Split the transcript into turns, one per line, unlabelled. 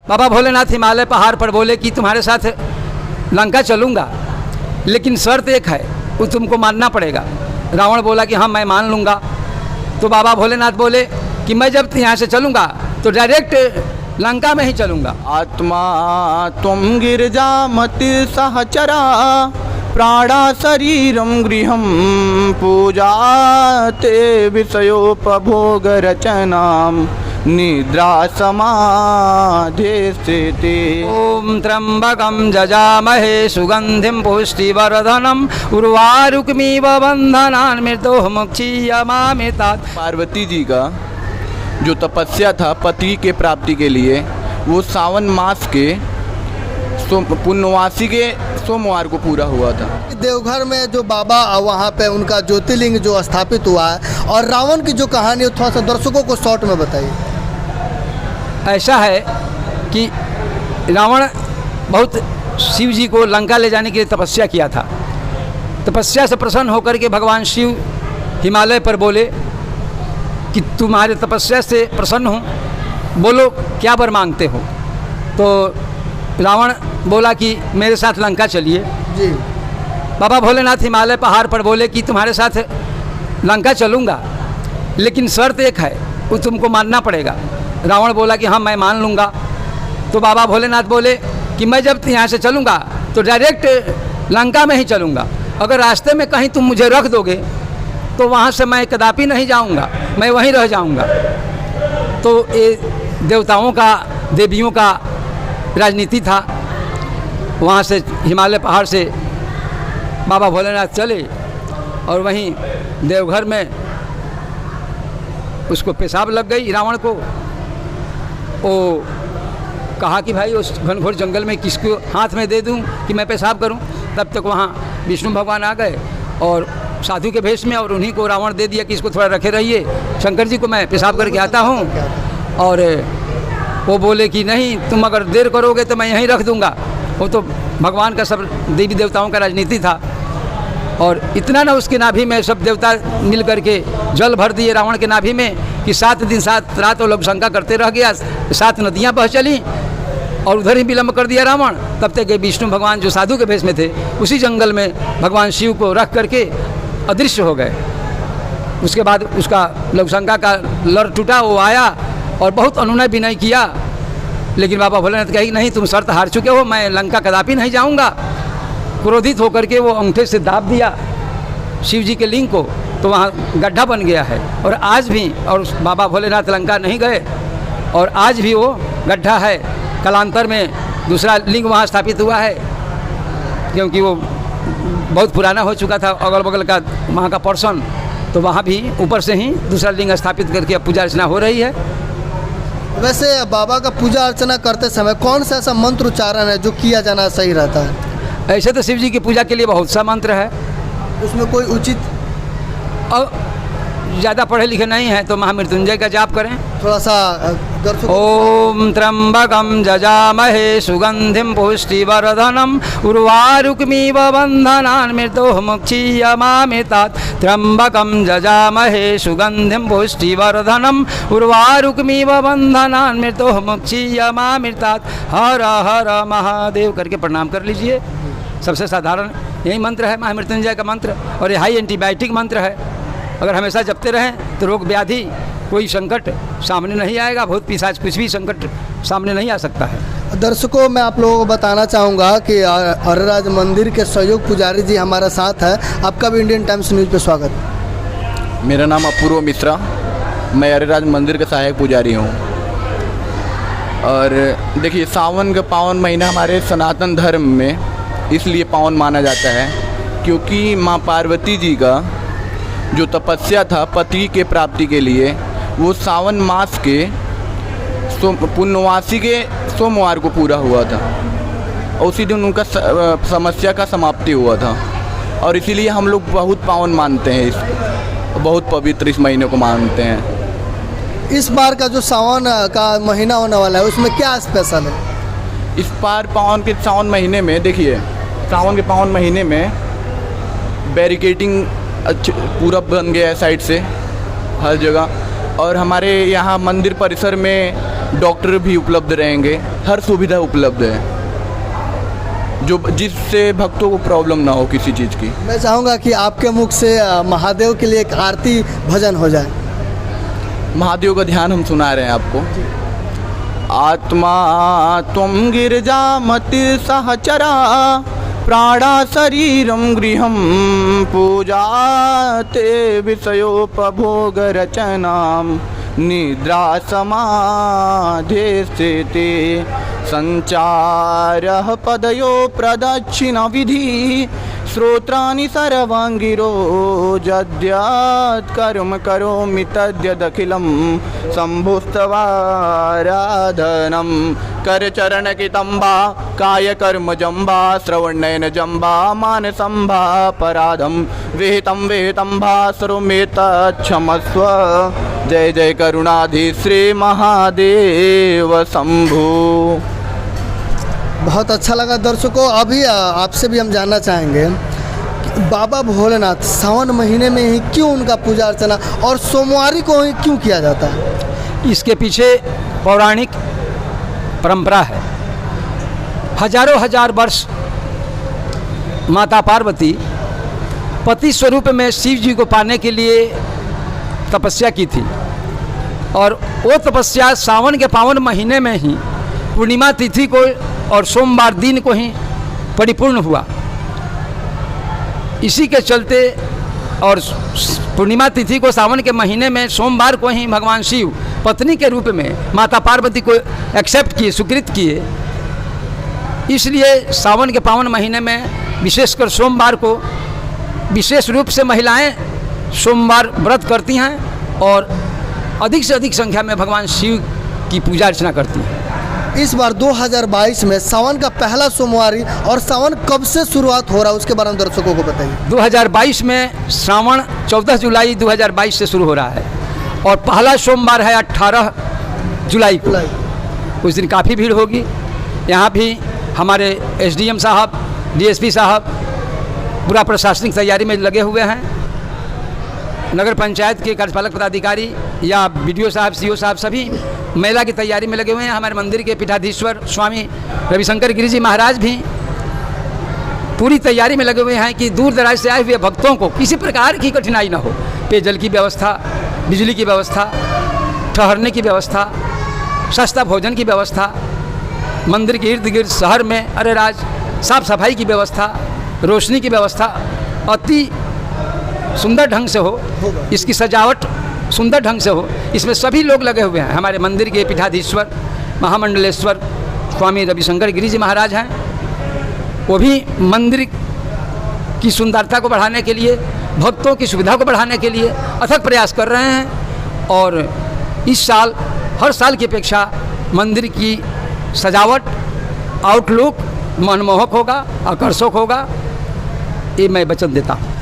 बाबा भोलेनाथ हिमालय पहाड़ पर बोले कि तुम्हारे साथ लंका चलूँगा, लेकिन शर्त एक है, वो तुमको मानना पड़ेगा। रावण बोला कि हाँ मैं मान लूँगा। तो बाबा भोलेनाथ बोले कि मैं जब यहाँ से चलूँगा तो डायरेक्ट लंका में ही चलूँगा।
आत्मा त्वं गिरिजा मति सहचरा प्राणा शरीरम गृहम पूजा ते विषयोपभोग रचनाम निद्रा समाधिस्थिते।
ओम त्र्यंबकं जजामहे सुगंधिं पुष्टिवर्धनम् उर्वारुकमिव बन्धनान् मृत्योर्मुक्षीयमामृतात्।
पार्वती जी का जो तपस्या था पति के प्राप्ति के लिए, वो सावन मास के पूर्णवासी के सोमवार को पूरा हुआ था।
देवघर में जो बाबा वहाँ पे उनका ज्योतिर्लिंग जो स्थापित हुआ है, और रावण की जो कहानी है थोड़ा सा दर्शकों को शॉर्ट में बताइए।
ऐसा है कि रावण बहुत शिव जी को लंका ले जाने के लिए तपस्या किया था। तपस्या से प्रसन्न होकर के भगवान शिव हिमालय पर बोले कि तुम्हारे तपस्या से प्रसन्न हूँ, बोलो क्या वर मांगते हो। तो रावण बोला कि मेरे साथ लंका चलिए।
जी।
बाबा भोलेनाथ हिमालय पहाड़ पर बोले कि तुम्हारे साथ लंका चलूँगा, लेकिन शर्त एक है, वो तुमको मानना पड़ेगा। रावण बोला कि हाँ मैं मान लूँगा। तो बाबा भोलेनाथ बोले कि मैं जब यहाँ से चलूँगा तो डायरेक्ट लंका में ही चलूँगा। अगर रास्ते में कहीं तुम मुझे रख दोगे तो वहाँ से मैं कदापि नहीं जाऊँगा, मैं वहीं रह जाऊँगा। तो ये देवताओं का, देवियों का राजनीति था। वहाँ से हिमालय पहाड़ से बाबा भोलेनाथ चले और वहीं देवघर में उसको पेशाब लग गई रावण को। वो कहा कि भाई उस घनघोर जंगल में किसको हाथ में दे दूं कि मैं पेशाब करूं। तब तक वहाँ विष्णु भगवान आ गए और साधु के भेष में, और उन्हीं को रावण दे दिया कि इसको थोड़ा रखे रहिए, शंकर जी को मैं पेशाब करके आता हूँ। और वो बोले कि नहीं, तुम अगर देर करोगे तो मैं यहीं रख दूँगा। वो तो भगवान का, सब देवी देवताओं का राजनीति था। और इतना ना उसके नाभि में सब देवता मिल करके जल भर दिए रावण के नाभि में कि 7 दिन 7 रात वो लोग शंका करते रह गया। 7 नदियाँ बह चली और उधर ही विलम्ब कर दिया रावण। तब तक विष्णु भगवान जो साधु के भेष में थे, उसी जंगल में भगवान शिव को रख करके अदृश्य हो गए। उसके बाद उसका लवशंका का लड़ टूटा, वो आया और बहुत अनुनय विनय किया, लेकिन बाबा भोलेनाथ कही नहीं, तुम शर्त हार चुके हो, मैं लंका कदापि नहीं जाऊँगा। क्रोधित होकर के वो अंगूठे से दाब दिया शिव जी के लिंग को, तो वहाँ गड्ढा बन गया है। और आज भी, और बाबा भोलेनाथ लंका नहीं गए, और आज भी वो गड्ढा है। कालांतर में दूसरा लिंग वहाँ स्थापित हुआ है, क्योंकि वो बहुत पुराना हो चुका था अगल बगल का वहाँ का पोर्शन। तो वहाँ भी ऊपर से ही दूसरा लिंग स्थापित करके अब पूजा अर्चना हो रही है।
वैसे बाबा का पूजा अर्चना करते समय कौन सा ऐसा मंत्र उच्चारण है जो किया जाना सही रहता है?
ऐसे तो शिव जी की पूजा के लिए बहुत सा मंत्र है,
उसमें कोई उचित,
और ज़्यादा पढ़े लिखे नहीं हैं तो महामृत्युंजय का जाप करें।
थोड़ा सा दर्शकों।
ओम त्र्यंबकं जजामहे सुगंधिं पुष्टिवर्धनम् उर्वारुकमिव बन्धनान् मृत्योर्मुक्षीयमामृतात्। त्र्यंबकं जजामहे सुगंधिं पुष्टिवर्धनम् उर्वारुकमिव बन्धनान् मृत्योर्मुक्षीयमामृतात्। हर हर महादेव करके प्रणाम कर लीजिए। सबसे साधारण यही मंत्र है महामृत्युंजय का मंत्र, और ये हाई एंटीबायोटिक मंत्र है। अगर हमेशा जपते रहें तो रोग व्याधि कोई संकट सामने नहीं आएगा, भूत पिशाच कुछ भी संकट सामने नहीं आ सकता है।
दर्शकों, मैं आप लोगों को बताना चाहूँगा कि अरेराज मंदिर के सहयोग पुजारी जी हमारे साथ है। आपका भी इंडियन टाइम्स न्यूज़ पे स्वागत।
मेरा नाम अपूर्व मिश्रा, मैं अरेराज मंदिर का सहायक पुजारी हूँ। और देखिए, सावन का पावन महीना हमारे सनातन धर्म में इसलिए पावन माना जाता है क्योंकि माँ पार्वती जी का जो तपस्या था पति के प्राप्ति के लिए, वो सावन मास के पूर्णवासी के सोमवार को पूरा हुआ था, और उसी दिन उनका समस्या का समाप्ति हुआ था। और इसीलिए हम लोग बहुत पावन मानते हैं, बहुत पवित्र इस महीने को मानते हैं।
इस बार का जो सावन का महीना होने वाला है, उसमें क्या स्पेशल है?
इस बार सावन महीने में, देखिए, सावन के पावन महीने में बैरिकेडिंग पूरा बन गया है साइड से हर जगह। और हमारे यहाँ मंदिर परिसर में डॉक्टर भी उपलब्ध रहेंगे, हर सुविधा उपलब्ध है जो जिससे भक्तों को प्रॉब्लम ना हो किसी चीज़ की।
मैं चाहूँगा कि आपके मुख से महादेव के लिए एक आरती भजन हो जाए।
महादेव का ध्यान हम सुना रहे हैं आपको। आत्मा त्वं गिरिजा मति सहचरा प्राणा शरीरं गृहं पूजा ते विषयोपभोग रचनां निद्रा समाधे स्थिते संचारः पदयो प्रदक्षिण विधि श्रोत्राणि सर्वाङ्गिरो जद्यात् कर्म करोमि तद्यदखिलं शम्भुस्तवाराधनं करचरणकितम्बा कायकर्मजम्बा श्रवणनयनजम्बा मानसम्भा पराधं विहितं भा सर्वमेतच्छमस्व। जय जय करुणाधीश श्री महादेव शंभु।
बहुत अच्छा लगा दर्शकों। अभी आपसे भी हम जानना चाहेंगे कि बाबा भोलेनाथ सावन महीने में ही क्यों उनका पूजा अर्चना और सोमवारी को ही क्यों किया जाता है?
इसके पीछे पौराणिक परंपरा है। हजारों हजार वर्ष माता पार्वती पति स्वरूप में शिव जी को पाने के लिए तपस्या की थी और वो तपस्या सावन के पावन महीने में ही पूर्णिमा तिथि को और सोमवार दिन को ही परिपूर्ण हुआ। इसी के चलते और पूर्णिमा तिथि को सावन के महीने में सोमवार को ही भगवान शिव पत्नी के रूप में माता पार्वती को एक्सेप्ट किए, स्वीकृत किए। इसलिए सावन के पावन महीने में विशेषकर सोमवार को विशेष रूप से महिलाएं सोमवार व्रत करती हैं और अधिक से अधिक संख्या में भगवान शिव की पूजा अर्चना करती हैं।
इस बार 2022 में सावन का पहला सोमवारी और सावन कब से शुरुआत हो रहा है उसके बारे में दर्शकों को बताइए।
2022 में श्रावण 14 जुलाई 2022 से शुरू हो रहा है और पहला सोमवार है 18 जुलाई को। उस दिन काफ़ी भीड़ होगी। यहाँ भी हमारे एसडीएम साहब, डीएसपी साहब पूरा प्रशासनिक तैयारी में लगे हुए हैं। नगर पंचायत के कार्यपालक पदाधिकारी या बीडीओ साहब, सीओ साहब सभी मेला की तैयारी में लगे हुए हैं। हमारे मंदिर के पीठाधीश्वर स्वामी रविशंकर गिरी जी महाराज भी पूरी तैयारी में लगे हुए हैं कि दूर दराज से आए हुए भक्तों को किसी प्रकार की कठिनाई ना हो। पेयजल की व्यवस्था, बिजली की व्यवस्था, ठहरने की व्यवस्था, सस्ता भोजन की व्यवस्था, मंदिर के इर्द गिर्द शहर में अरे राज साफ सफाई की व्यवस्था, रोशनी की व्यवस्था अति सुंदर ढंग से हो, इसकी सजावट सुंदर ढंग से हो, इसमें सभी लोग लगे हुए हैं। हमारे मंदिर के पीठाधीश्वर महामंडलेश्वर स्वामी रविशंकर गिरी जी महाराज हैं, वो भी मंदिर की सुंदरता को बढ़ाने के लिए, भक्तों की सुविधा को बढ़ाने के लिए अथक प्रयास कर रहे हैं। और इस साल हर साल की अपेक्षा मंदिर की सजावट, आउटलुक मनमोहक होगा, आकर्षक होगा, ये मैं वचन देता हूँ।